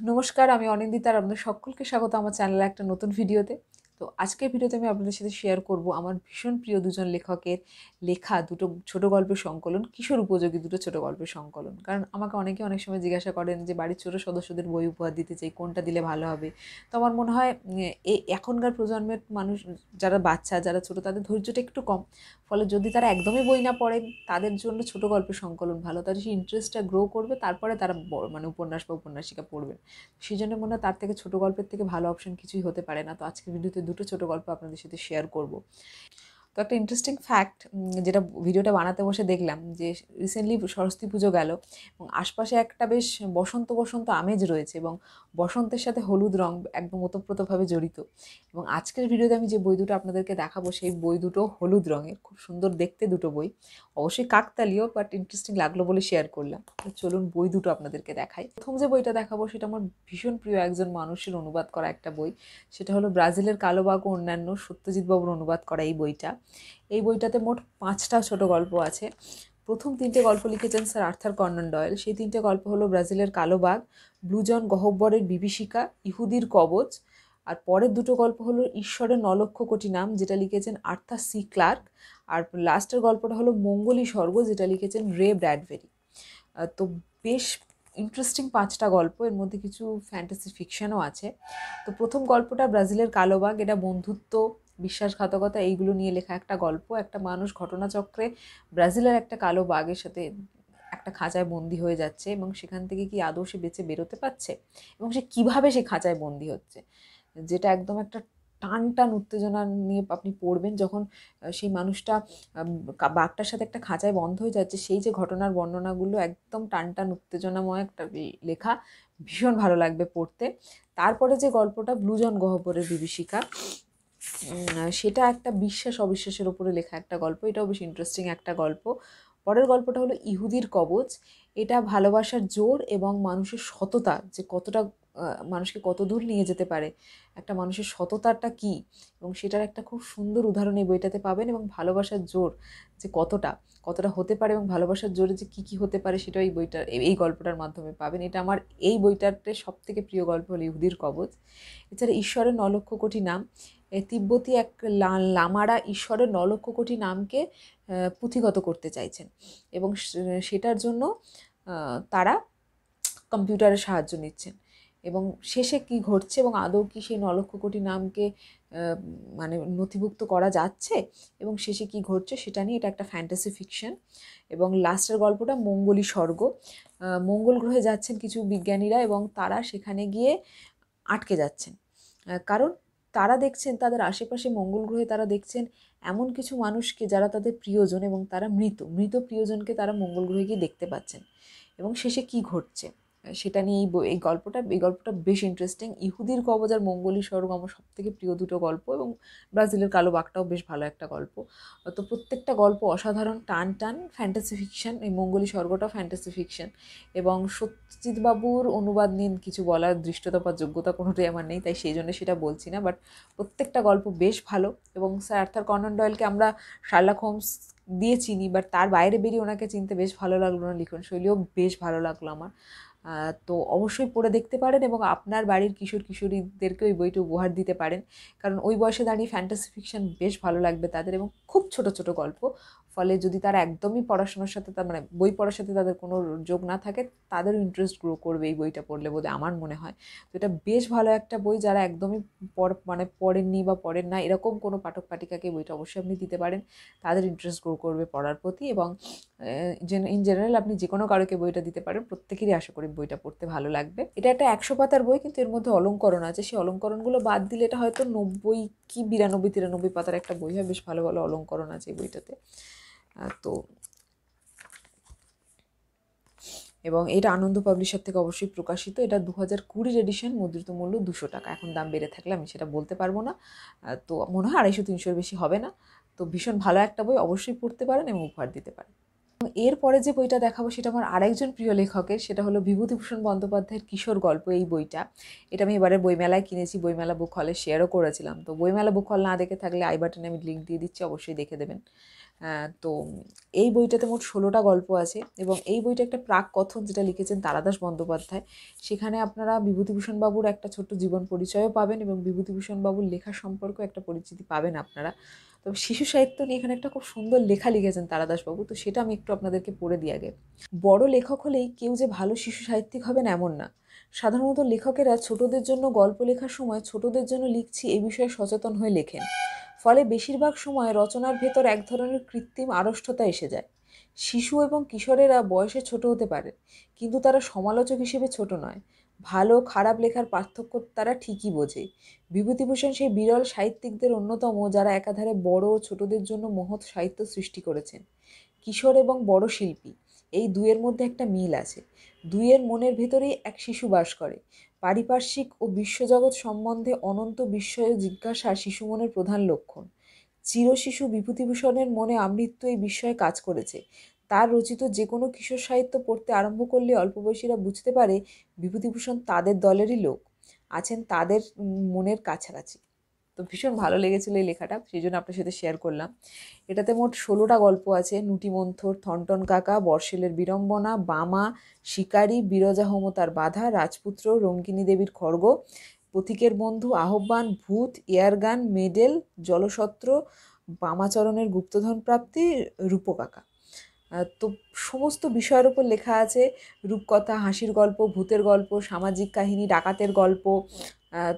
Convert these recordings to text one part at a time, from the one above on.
নমস্কার, আমি অনিন্দিতা আর আপনাদের সকলকে স্বাগত আমার চ্যানেলে একটা নতুন ভিডিওতে। তো আজকের ভিডিওতে আমি আপনাদের সাথে শেয়ার করব আমার ভীষণ প্রিয় দুজন লেখকের লেখা দুটো ছোট গল্পের সংকলন, কিশোর উপযোগী দুটো ছোট গল্পের সংকলন। কারণ আমাকে অনেকে অনেক সময় জিজ্ঞাসা করেন যে বাড়ির ছোট সদস্যদের বই উপহার দিতে চাই, কোনটা দিলে ভালো হবে। তো আমার মনে হয় এখনকার প্রজন্মের মানুষ যারা বাচ্চা, যারা ছোট, তাদের ধৈর্যটা একটু কম। ফলে যদি তারা একদমই বই না পড়েন, তাদের জন্য ছোট গল্পের সংকলন ভালো। তাদের সেই ইন্টারেস্টটা গ্রো করবে, তারপরে তারা মানে উপন্যাস বা উপন্যাসিকা পড়বেন। সেই জন্য মনে হয় তার থেকে ছোটো গল্পের থেকে ভালো অপশন কিছুই হতে পারে না। তো আজকের ভিডিওতে দুটো ছোটো গল্প আপনাদের সাথে শেয়ার করব। তো একটা ইন্টারেস্টিং ফ্যাক্ট, যেটা ভিডিওটা বানাতে বসে দেখলাম, যে রিসেন্টলি সরস্বতী পুজো গেল এবং আশপাশে একটা বেশ বসন্ত বসন্ত আমেজ রয়েছে এবং বসন্তের সাথে হলুদ রং একদম ওতপ্রোতভাবে জড়িত। এবং আজকের ভিডিওতে আমি যে বই দুটো আপনাদেরকে দেখাবো, সেই বই দুটো হলুদ রঙের, খুব সুন্দর দেখতে দুটো বই। অবশ্যই কাকতালীয়, বাট ইন্টারেস্টিং লাগলো বলে শেয়ার করলাম। তো চলুন বই দুটো আপনাদেরকে দেখাই। প্রথম যে বইটা দেখাবো সেটা আমার ভীষণ প্রিয় একজন মানুষের অনুবাদ করা একটা বই। সেটা হলো ব্রাজিলের কালো বাঘ ও অন্যান্য, সত্যজিৎ বাবুর অনুবাদ করা এই বইটা। এই বইটাতে মোট 5টা ছোট গল্প আছে। প্রথম 3টে গল্প লিখেছেন স্যার আর্থার কনান ডয়েল। সেই 3টে গল্প হলো ব্রাজিলের কালো বাঘ, ব্লু জন গহ্বরের বিভীষিকা, ইহুদির কবচ। আর পরের দুটো গল্প হলো ঈশ্বরের 9 লক্ষ কোটি নাম, যেটা লিখেছেন আর্থার সি ক্লার্ক। আর লাস্টের গল্পটা হলো মঙ্গলী স্বর্গ, যেটা লিখেছেন রে ব্র্যাডবেরি। তো বেশ ইন্টারেস্টিং 5টা গল্প, এর মধ্যে কিছু ফ্যান্টাসি ফিকশনও আছে। তো প্রথম গল্পটা ব্রাজিলের কালো বাঘ। এটা বন্ধুত্ব, বিশ্বাসঘাতকতা এইগুলো নিয়ে লেখা একটা গল্প। একটা মানুষ ঘটনাচক্রে ব্রাজিলের একটা কালো বাঘের সাথে একটা খাঁচায় বন্দি হয়ে যাচ্ছে এবং সেখান থেকে কি আদৌ সে বেঁচে বেরোতে পারছে এবং সে কিভাবে সে খাঁচায় বন্দি হচ্ছে, যেটা একদম একটা টান টান উত্তেজনা নিয়ে আপনি পড়বেন। যখন সেই মানুষটা বাঘটার সাথে একটা খাঁচায় বন্ধ হয়ে যাচ্ছে, সেই যে ঘটনার বর্ণনাগুলো একদম টান টান উত্তেজনাময় একটা লেখা, ভীষণ ভালো লাগবে পড়তে। তারপরে যে গল্পটা ব্লু জন গহ্বরের বিভীষিকা, সেটা একটা বিশ্বাস অবিশ্বাসের ওপরে লেখা একটা গল্প। এটাও বেশ ইন্টারেস্টিং একটা গল্প। পরের গল্পটা হলো ইহুদির কবচ। এটা ভালোবাসার জোর এবং মানুষের সততা, যে কতটা মানুষকে কত দূর নিয়ে যেতে পারে, একটা মানুষের সততাটা কী, এবং সেটার একটা খুব সুন্দর উদাহরণ এই বইটাতে পাবেন। এবং ভালোবাসার জোর যে কতটা কতটা হতে পারে এবং ভালোবাসার জোরে যে কী কী হতে পারে, সেটাও এই বইটার এই গল্পটার মাধ্যমে পাবেন। এটা আমার এই বইটাতে সবথেকে প্রিয় গল্প হলো ইহুদির কবচ। এছাড়া ঈশ্বরের 9 লক্ষ কোটি নাম। তিব্বতী এক লামারা ঈশ্বরের 9 লক্ষ কোটি নামকে পুঁথিগত করতে চাইছেন এবং সেটার জন্য তারা কম্পিউটারের সাহায্য নিচ্ছেন। এবং শেষে কি ঘটছে এবং আদৌ কি সেই 9 লক্ষ কোটি নামকে মানে নথিভুক্ত করা যাচ্ছে এবং শেষে কি ঘটছে সেটা নিয়ে এটা একটা ফ্যান্টাসি ফিকশন। এবং লাস্টের গল্পটা মঙ্গলী স্বর্গ। মঙ্গল গ্রহে যাচ্ছেন কিছু বিজ্ঞানীরা এবং তারা সেখানে গিয়ে আটকে যাচ্ছেন, কারণ তারা দেখছেন তাদের আশেপাশে মঙ্গল গ্রহে, তারা দেখছেন এমন কিছু মানুষকে যারা তাদের প্রিয়জন এবং তারা মৃত মৃত প্রিয়জনকে তারা মঙ্গল গ্রহে গিয়ে দেখতে পাচ্ছেন। এবং শেষে কি ঘটছে সেটা নিয়ে এই গল্পটা বেশ ইন্টারেস্টিং। ইহুদির কবজ আর মঙ্গলী স্বর্গ আমার সবথেকে প্রিয় দুটো গল্প এবং ব্রাজিলের কালো বাঘটাও বেশ ভালো একটা গল্প। তো প্রত্যেকটা গল্প অসাধারণ, টান টান ফ্যান্টাসি ফিকশন। এই মঙ্গলী স্বর্গটাও ফ্যান্টাসি ফিকশন। এবং সত্যজিৎ বাবুর অনুবাদ নিয়ে কিছু বলার দৃষ্টতা বা যোগ্যতা কোনোটাই আমার নেই, তাই সেই জন্য সেটা বলছি না। বাট প্রত্যেকটা গল্প বেশ ভালো। এবং স্যার আর্থার কনান ডয়েলকে আমরা শার্লক হোমস দিয়ে চিনি, বাট তার বাইরে বেরিয়ে ওনাকে চিনতে বেশ ভালো লাগলো, ওনার লিখন শৈলীও বেশ ভালো লাগলো আমার। তো অবশ্যই পড়ে দেখতে পারেন এবং আপনার বাড়ির কিশোর কিশোরীদেরকে ওই বইটা উপহার দিতে পারেন, কারণ ওই বয়সে দাঁড়িয়ে ফ্যান্টাসি ফিকশন বেশ ভালো লাগবে তাদের এবং খুব ছোট ছোট গল্প। ফলে যদি তারা একদমই পড়াশোনার সাথে মানে বই পড়ার সাথে তাদের কোনো যোগ না থাকে, তাদেরও ইন্টারেস্ট গ্রো করবে এই বইটা পড়লে বলে আমার মনে হয়। তো এটা বেশ ভালো একটা বই। যারা একদমই মানে পড়েননি বা পড়েন না এরকম কোনো পাঠক পাঠিকাকে বইটা অবশ্যই আপনি দিতে পারেন, তাদের ইন্টারেস্ট গ্রো করবে পড়ার প্রতি। এবং ইন জেনারেল আপনি যে কোনো কারোকে বইটা দিতে পারেন, প্রত্যেকেরই আশা করি বইটা পড়তে ভালো লাগবে। এটা একটা 100 পাতার বই, কিন্তু এর মধ্যে অলংকরণ আছে। সেই অলংকরণগুলো বাদ দিলে এটা হয়তো 90 কি 92-93 পাতার একটা বই হয়। বেশ ভালো ভালো অলংকরণ আছে এই বইটাতে। তো এবং এটা আনন্দ পাবলিশার থেকে অবশ্যই প্রকাশিত। এটা 2020 এডিশন, মুদ্রিত মূল্য 200 টাকা। এখন দাম বেড়ে থাকলে আমি সেটা বলতে পারবো না। তো মনে হয় 250-300 বেশি হবে না। তো ভীষণ ভালো একটা বই, অবশ্যই পড়তে পারেন এবং উপহার দিতে পারেন। এরপরে যে বইটা দেখাবো সেটা আমার আরেকজন প্রিয় লেখকের, সেটা হলো বিভূতিভূষণ বন্দ্যোপাধ্যায়ের কিশোর গল্প এই বইটা। এটা আমি এবারে বইমেলায় কিনেছি, বইমেলা বুক হলে শেয়ারও করেছিলাম। তো বইমেলা বুক হল না দেখে থাকলে আই বাটনে আমি লিঙ্ক দিয়ে দিচ্ছি, অবশ্যই দেখে দেবেন। তো এই বইটাতে মোট 16টা গল্প আছে এবং এই বইটা একটা প্রাক কথন যেটা লিখেছেন তারাদাস বন্দ্যোপাধ্যায়। সেখানে আপনারা বিভূতিভূষণ বাবুর একটা ছোট্ট জীবন পরিচয়ও পাবেন এবং বিভূতিভূষণ বাবুর লেখা সম্পর্কেও একটা পরিচিতি পাবেন আপনারা। তবে শিশু সাহিত্য নিয়ে এখানে একটা খুব সুন্দর লেখা লিখেছেন তারাদাসবাবু, তো সেটা আমি একটু আপনাদেরকে পড়ে দিই আগে। বড় লেখক হলেই কেউ যে ভালো শিশু সাহিত্যিক হবেন এমন না। সাধারণত লেখকেরা ছোটদের জন্য গল্প লেখার সময় ছোটদের জন্য লিখছি এ বিষয়ে সচেতন হয়ে লেখেন। ফলে বেশিরভাগ সময় রচনার ভেতর এক ধরনের কৃত্রিম আড়ষ্টতা এসে যায়। শিশু এবং কিশোরেরা বয়সে ছোট হতে পারে, কিন্তু তারা সমালোচক হিসেবে ছোট নয়। ভালো খারাপ লেখার পার্থক্য তারা ঠিকই বোঝে। বিভূতিভূষণ সেই বিরল সাহিত্যিকদের অন্যতম যারা একাধারে বড় ও ছোটদের জন্য মহৎ সাহিত্য সৃষ্টি করেছেন। কিশোর এবং বড় শিল্পী, এই দুয়ের মধ্যে একটা মিল আছে। দুইয়ের মনের ভেতরেই এক শিশু বাস করে। পারিপার্শ্বিক ও বিশ্বজগৎ সম্বন্ধে অনন্ত বিস্ময় ও জিজ্ঞাসা শিশু মনের প্রধান লক্ষণ। চিরশিশু বিভূতিভূষণের মনে আমৃত্যু এই বিস্ময়ে কাজ করেছে। তার রচিত যে কোনো কিশোর সাহিত্য পড়তে আরম্ভ করলে অল্প বয়সীরা বুঝতে পারে বিভূতিভূষণ তাদের দলেরই লোক, আছেন তাদের মনের কাছাকাছি। তো ভীষণ ভালো লেগেছিল এই লেখাটা, সেই জন্য আপনার সাথে শেয়ার করলাম। এটাতে মোট 16টা গল্প আছে। নুটিমন্থর, থনটন কাকা, বর্ষেলের বিড়ম্বনা, বামা, শিকারী, বিরজা হোমতার বাধা, রাজপুত্র, রঙ্কিনী দেবীর খড়গ, পথিকের বন্ধু, আহ্বান, ভূত, এয়ারগান, মেডেল, জলসত্র, বামাচরণের গুপ্তধন প্রাপ্তি, রূপকাকা। তো সমস্ত বিষয়ের উপর লেখা আছে। রূপকথা, হাসির গল্প, ভূতের গল্প, সামাজিক কাহিনী, ডাকাতের গল্প।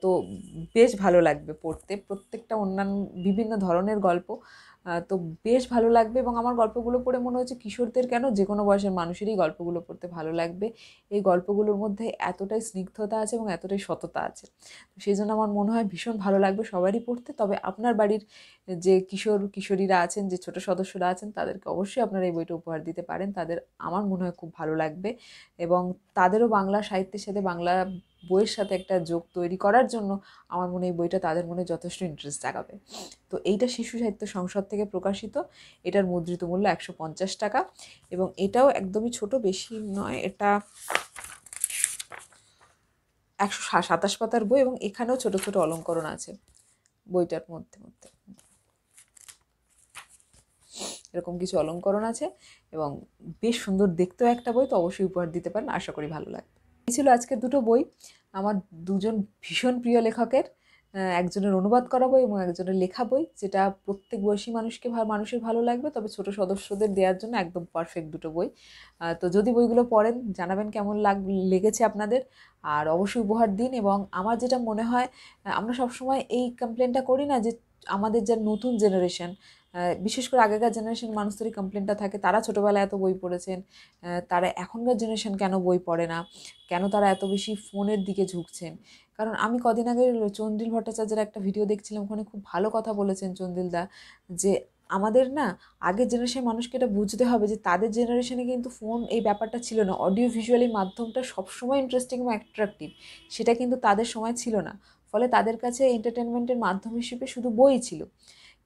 তো বেশ ভালো লাগবে পড়তে, প্রত্যেকটা অন্যান্য বিভিন্ন ধরনের গল্প। তো বেশ ভালো লাগবে এবং আমার গল্পগুলো পড়ে মনে হচ্ছে কিশোরদের কেন যে কোনো বয়সের মানুষেরই গল্পগুলো পড়তে ভালো লাগবে। এই গল্পগুলোর মধ্যে এতটাই স্নিগ্ধতা আছে এবং এতটাই সততা আছে, তো সেই জন্য আমার মনে হয় ভীষণ ভালো লাগবে সবারই পড়তে। তবে আপনার বাড়ির যে কিশোর কিশোরীরা আছেন, যে ছোট সদস্যরা আছেন, তাদেরকে অবশ্যই আপনারা এই বইটা উপহার দিতে পারেন। তাদের আমার মনে হয় খুব ভালো লাগবে এবং তাদেরও বাংলা সাহিত্যের সাথে বাংলা বইয়ের সাথে একটা যোগ তৈরি করার জন্য আমার মনে হয় এই বইটা তাদের মনে যথেষ্ট ইন্টারেস্ট জাগাবে। তো এইটা শিশু সাহিত্য সংসদ থেকে প্রকাশিত। এটার মুদ্রিত মূল্য 150 টাকা এবং এটাও একদমই ছোট, বেশি নয়। এটা 127 পাতার বই এবং এখানেও ছোট ছোট অলঙ্করণ আছে বইটার মধ্যে মধ্যে, এরকম কিছু অলঙ্করণ আছে এবং বেশ সুন্দর দেখতেও একটা বই। তো অবশ্যই উপহার দিতে পারেন, আশা করি ভালো লাগবে। এই ছিল আজকের দুটো বই, আমার দুজন ভীষণ প্রিয় লেখকের। একজনের অনুবাদ করা বই এবং একজনের লেখা বই, যেটা প্রত্যেক বয়সী মানুষের ভালো লাগবে, তবে ছোট সদস্যদের দেওয়ার জন্য একদম পারফেক্ট দুটো বই। তো যদি বইগুলো পড়েন জানাবেন কেমন লেগেছে আপনাদের, আর অবশ্যই উপহার দিন। এবং আমার যেটা মনে হয়, আমরা সবসময় এই কমপ্লেনটা করি না যে আমাদের যা নতুন জেনারেশন, বিশেষ করে আগেকার জেনারেশন মানুষদেরই কমপ্লেনটা থাকে, তারা ছোটোবেলায় এত বই পড়েছেন, তারা এখনকার জেনারেশন কেন বই পড়ে না, কেন তারা এত বেশি ফোনের দিকে ঝুঁকছেন। কারণ আমি কদিন আগে চন্দ্রিল ভট্টাচার্যের একটা ভিডিও দেখছিলাম, ওখানে খুব ভালো কথা বলেছেন চন্দ্রিলদা, যে আমাদের না আগের জেনারেশনের মানুষকে এটা বুঝতে হবে যে তাদের জেনারেশনে কিন্তু ফোন এই ব্যাপারটা ছিল না, অডিও ভিজুয়ালি মাধ্যমটা সবসময় ইন্টারেস্টিং এবং অ্যাট্রাকটিভ, সেটা কিন্তু তাদের সময় ছিল না। ফলে তাদের কাছে এন্টারটেনমেন্টের মাধ্যম হিসেবে শুধু বই ছিল।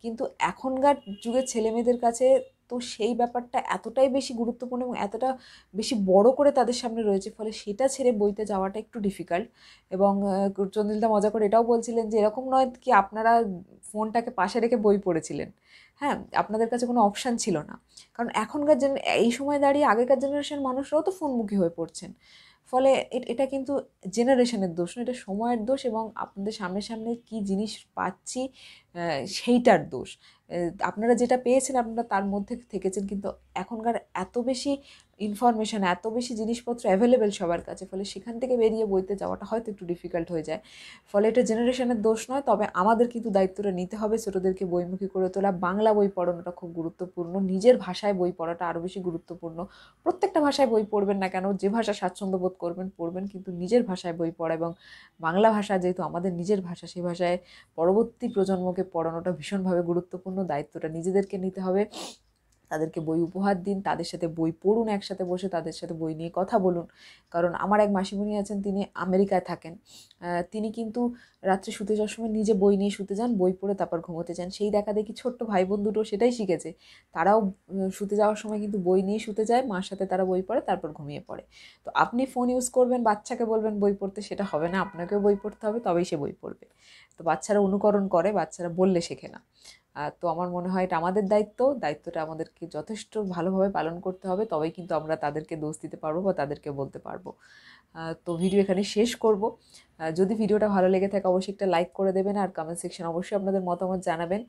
কিন্তু এখনকার যুগের ছেলেমেয়েদের কাছে তো সেই ব্যাপারটা এতটাই বেশি গুরুত্বপূর্ণ এবং এতটা বেশি বড় করে তাদের সামনে রয়েছে, ফলে সেটা ছেড়ে বইতে যাওয়াটা একটু ডিফিকাল্ট। এবং চন্দ্রিলদা মজা করে এটাও বলছিলেন যে এরকম নয় কি আপনারা ফোনটাকে পাশে রেখে বই পড়েছিলেন, হ্যাঁ, আপনাদের কাছে কোনো অপশান ছিল না। কারণ এখনকার এই সময় দাঁড়িয়ে আগেকার জেনারেশন মানুষরাও তো ফোনমুখী হয়ে পড়ছেন। ফলে এটা কিন্তু জেনারেশনের দোষ না, এটা সময়ের দোষ এবং আপনাদের সামনে সামনে কী জিনিস পাচ্ছি সেইটার দোষ। আপনারা যেটা পেয়েছেন আপনারা তার মধ্যে থেকেছেন, কিন্তু এখনকার এত বেশি ইনফরমেশান, এত বেশি জিনিসপত্র অ্যাভেলেবেল সবার কাছে, ফলে সেখান থেকে বেরিয়ে বইতে যাওয়াটা হয়তো একটু ডিফিকাল্ট হয়ে যায়। ফলে এটা জেনারেশনের দোষ নয়, তবে আমাদের কিন্তু দায়িত্বটা নিতে হবে ছোটোদেরকে বইমুখী করে তোলা। বাংলা বই পড়ানোটা খুব গুরুত্বপূর্ণ, নিজের ভাষায় বই পড়াটা আরও বেশি গুরুত্বপূর্ণ। প্রত্যেকটা ভাষায় বই পড়বেন না কেন, যে ভাষা স্বাচ্ছন্দ্য বোধ করবেন পড়বেন, কিন্তু নিজের ভাষায় বই পড়া এবং বাংলা ভাষা যেহেতু আমাদের নিজের ভাষা, সেই ভাষায় পরবর্তী প্রজন্মকে পড়ানোটা ভীষণভাবে গুরুত্বপূর্ণ। দায়িত্বটা নিজেদেরকে নিতে হবে। তাদেরকে বই উপহার দিন, তাদের সাথে বই পড়ুন, একসাথে বসে তাদের সাথে বই নিয়ে কথা বলুন। কারণ আমার এক মাসিমণি আছেন, তিনি আমেরিকায় থাকেন। তিনি কিন্তু রাত্রে শুতে যাওয়ার সময় নিজে বই নিয়ে শুতে যান, বই পড়ে তারপর ঘুমোতে যান। সেই দেখা দেখি ছোট্ট ভাই বোন দুটো সেটাই শিখেছে, তারাও শুতে যাওয়ার সময় কিন্তু বই নিয়ে শুতে যায়, মার সাথে তারা বই পড়ে, তারপর ঘুমিয়ে পড়ে। তো আপনি ফোন ইউজ করবেন, বাচ্চাকে বলবেন বই পড়তে, সেটা হবে না, আপনাকেও বই পড়তে হবে, তবেই সে বই পড়বে। তো বাচ্চারা অনুকরণ করে, বাচ্চারা বললে শেখে না। তো আমার মনে হয় এটা আমাদের দায়িত্বটা আমাদেরকে যথেষ্ট ভালোভাবে পালন করতে হবে, তবেই কিন্তু আমরা তাদেরকে দোষ দিতে পারবো বা তাদেরকে বলতে পারবো। তো ভিডিও এখানে শেষ করব। যদি ভিডিওটা ভালো লেগে থাকে অবশ্যই একটা লাইক করে দেবেন, আর কমেন্ট সেকশন অবশ্যই আপনাদের মতামত জানাবেন।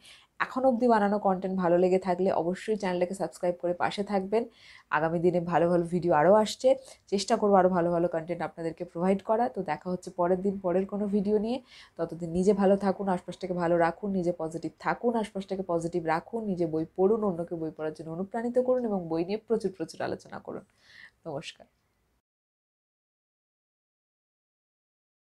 এখন অবধি বানানো কন্টেন্ট ভালো লেগে থাকলে অবশ্যই চ্যানেলটাকে সাবস্ক্রাইব করে পাশে থাকবেন। আগামী দিনে ভালো ভালো ভিডিও আরও আসছে, চেষ্টা করবো আরও ভালো ভালো কন্টেন্ট আপনাদেরকে প্রোভাইড করা। তো দেখা হচ্ছে পরের দিন পরের কোনো ভিডিও নিয়ে। ততদিন নিজে ভালো থাকুন, আশপাশটাকে ভালো রাখুন, নিজে পজিটিভ থাকুন, আশপাশটাকে পজিটিভ রাখুন, নিজে বই পড়ুন, অন্যকে বই পড়ার জন্য অনুপ্রাণিত করুন এবং বই নিয়ে প্রচুর প্রচুর আলোচনা করুন। নমস্কার।